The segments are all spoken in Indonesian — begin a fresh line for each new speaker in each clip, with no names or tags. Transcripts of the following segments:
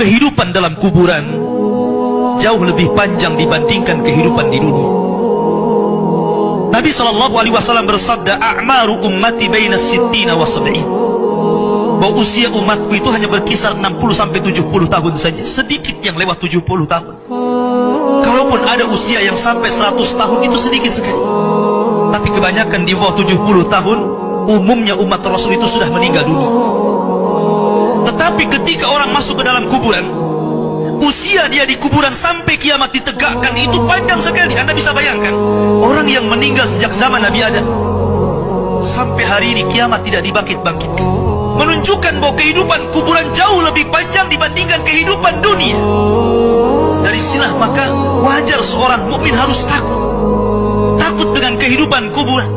kehidupan dalam kuburan jauh lebih panjang dibandingkan kehidupan di dunia. Nabi SAW bersabda, a'maru ummati baina sittina wa sab'in, bahwa usia umatku itu hanya berkisar 60-70 tahun saja. Sedikit yang lewat 70 tahun. Kalaupun ada usia yang sampai 100 tahun, itu sedikit sekali. Tapi kebanyakan di bawah 70 tahun, umumnya umat Rasul itu sudah meninggal dunia. Tetapi ketika orang masuk ke dalam kuburan, usia dia di kuburan sampai kiamat ditegakkan itu panjang sekali. Anda bisa bayangkan, orang yang meninggal sejak zaman Nabi Adam sampai hari ini kiamat tidak dibangkit-bangkitkan, menunjukkan bahwa kehidupan kuburan jauh lebih panjang dibandingkan kehidupan dunia. Dari sinilah maka wajar seorang mukmin harus takut dengan kehidupan kuburan.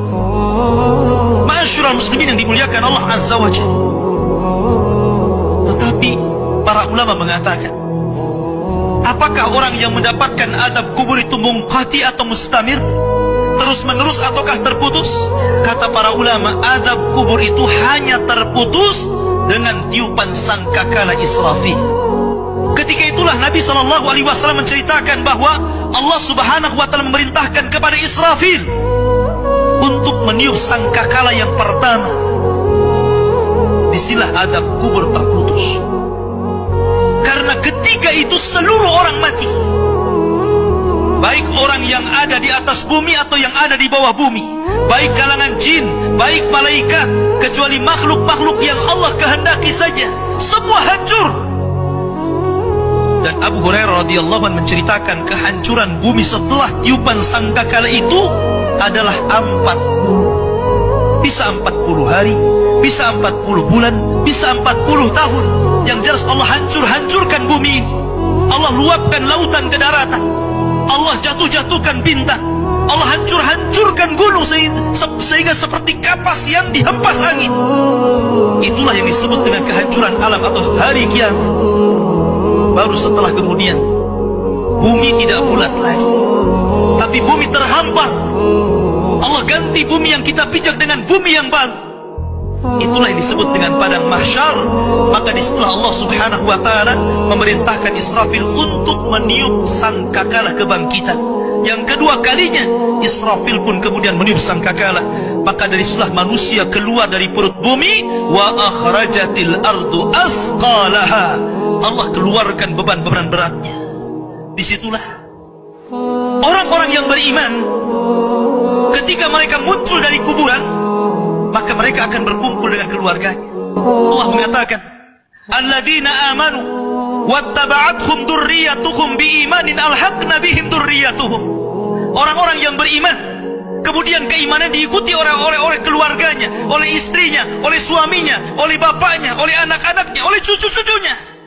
Ma'asyiral muslimin yang dimuliakan Allah Azza wa Jalla. Tetapi para ulama mengatakan, apakah orang yang mendapatkan adab kubur itu munqati atau mustamir, terus menerus ataukah terputus? Kata para ulama, adab kubur itu hanya terputus dengan tiupan sangkakala Israfil. Ketika itulah Nabi SAW menceritakan bahwa Allah Subhanahu wa Ta'ala memerintahkan kepada Israfil untuk meniup sangkakala yang pertama. Disinilah adab kubur terputus. Karena ketika itu seluruh orang mati, baik orang yang ada di atas bumi atau yang ada di bawah bumi, baik kalangan jin, baik malaikat, kecuali makhluk-makhluk yang Allah kehendaki saja, semua hancur. Dan Abu Hurairah radhiyallahu anhu menceritakan kehancuran bumi setelah tiupan sangkakala itu adalah 40. Bisa 40 hari, bisa 40 bulan, bisa 40 tahun. Yang jelas Allah hancurkan bumi ini. Allah luapkan lautan ke daratan. Allah jatuhkan bintang. Allah hancurkan gunung sehingga seperti kapas yang dihempas angin. Itulah yang disebut dengan kehancuran alam atau hari kiamat. Baru setelah kemudian bumi tidak bulat lagi, tapi bumi terhampar. Allah ganti bumi yang kita pijak dengan bumi yang baru. Itulah yang disebut dengan padang mahsyar. Maka disitulah Allah Subhanahu wa Ta'ala memerintahkan Israfil untuk meniup sangkakala kebangkitan. Yang kedua kalinya Israfil pun kemudian meniup sangkakala. Maka dari situlah manusia keluar dari perut bumi. Wa akhrajatil ardu asqalaha. Allah keluarkan beban-beban beratnya. Disitulah orang-orang yang beriman, ketika mereka muncul dari kuburan, maka mereka akan berkumpul dengan keluarganya. Allah mengatakan, alladzina amanu wattaba'athum dzurriyyatuhum biimanin alhaqna bihim dzurriyyatuhum. Orang-orang yang beriman, kemudian keimanan diikuti oleh keluarganya, oleh istrinya, oleh suaminya, oleh bapaknya, oleh anak-anaknya, oleh cucu-cucunya.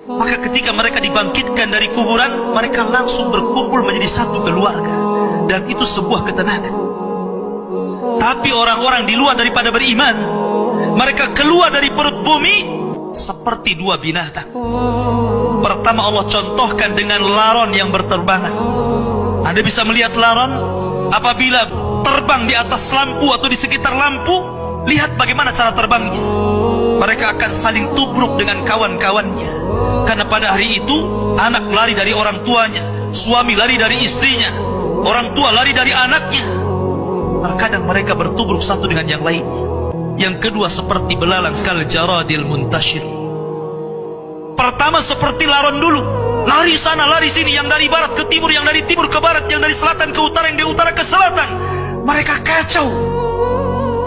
Maka ketika mereka dibangkitkan dari kuburan, mereka langsung berkumpul menjadi satu keluarga. Dan itu sebuah ketenangan. Tapi orang-orang di luar daripada beriman, mereka keluar dari perut bumi seperti dua binatang. Pertama Allah contohkan dengan laron yang berterbangan. Anda bisa melihat laron apabila terbang di atas lampu atau di sekitar lampu. Lihat bagaimana cara terbangnya. Mereka akan saling tubruk dengan kawan-kawannya. Karena pada hari itu anak lari dari orang tuanya, suami lari dari istrinya, orang tua lari dari anaknya. Terkadang mereka bertubruk satu dengan yang lainnya. Yang kedua seperti belalang kal jaradil muntashir. Pertama seperti laron dulu, lari sana lari sini, yang dari barat ke timur, yang dari timur ke barat, yang dari selatan ke utara, yang dari utara ke selatan. Mereka kacau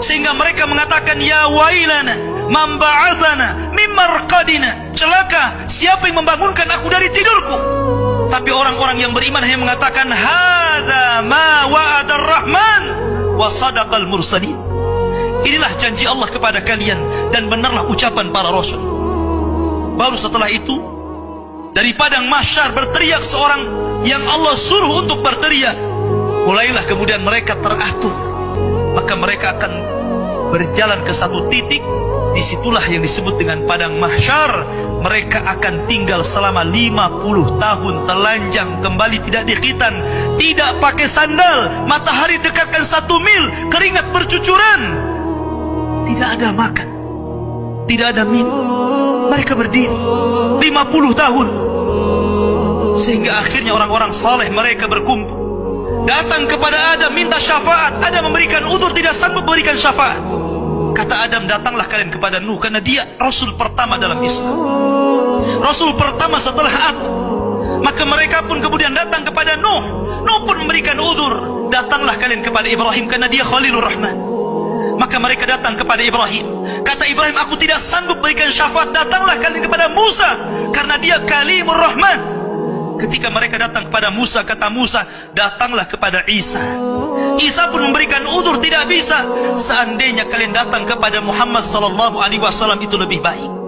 sehingga mereka mengatakan, ya wailana man ba'atsana min marqadina. Celaka, siapa yang membangunkan aku dari tidurku? Tapi orang-orang yang beriman hanya mengatakan, hadza ma wa'adar rahman wa sadaqal mursalin. Inilah janji Allah kepada kalian dan benarlah ucapan para rasul. Baru setelah itu dari padang mahsyar berteriak seorang yang Allah suruh untuk berteriak. Mulailah kemudian mereka teratur. Maka mereka akan berjalan ke satu titik. Disitulah yang disebut dengan padang mahsyar. Mereka akan tinggal selama 50 tahun telanjang, kembali tidak dikhitan, tidak pakai sandal, matahari dekatkan 1 mil, keringat bercucuran, tidak ada makan, tidak ada minum, Mereka berdiri 50 tahun. Sehingga akhirnya orang-orang saleh mereka berkumpul, datang kepada Adam minta syafaat. Adam memberikan udzur, tidak sanggup memberikan syafaat. Kata Adam, datanglah kalian kepada Nuh, karena dia Rasul pertama dalam Islam, Rasul pertama setelah aku. Maka mereka pun kemudian datang kepada Nuh. Nuh pun memberikan udzur, datanglah kalian kepada Ibrahim, karena dia Khalilur Rahman. Maka mereka datang kepada Ibrahim. Kata Ibrahim, aku tidak sanggup berikan syafaat, datanglah kalian kepada Musa, karena dia Kalimur Rahman. Ketika mereka datang kepada Musa, kata Musa, datanglah kepada Isa. Isa pun memberikan udzur, tidak bisa. Seandainya kalian datang kepada Muhammad sallallahu alaihi wasallam itu lebih baik.